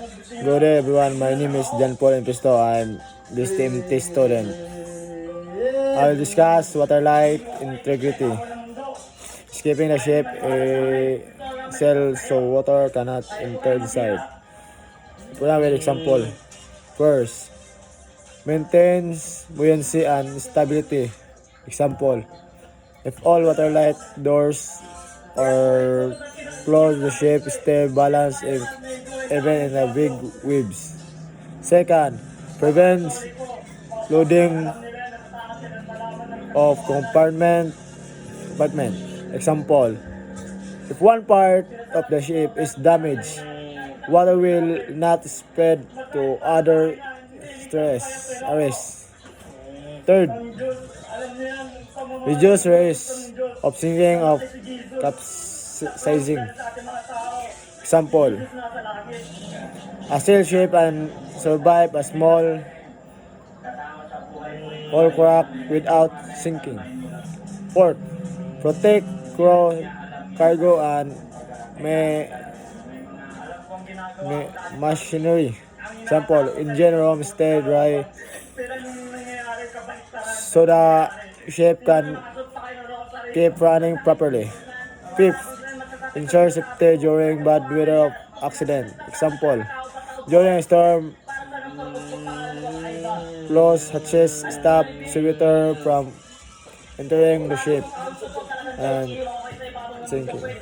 Good day everyone, my name is John Paul Impisto. I'm this TMT student. I will discuss water light integrity. Skipping the ship a cell so water cannot enter inside. Put an example. First, maintains buoyancy and stability. Example, if all water light doors are closed, the ship stay balanced even in the big waves. Second, prevents loading of compartment. Example, if one part of the ship is damaged, water will not spread to other areas. Third, reduce risk of sinking of capsizing. Example, a sail ship and survive a small hull crack without sinking. Fourth, protect crew, cargo, and machinery. Example, engine room stay dry so the ship can keep running properly. Fifth, ensure safety during bad weather accident. Example, during a storm, close hatches stop seawater from entering the ship and sinking.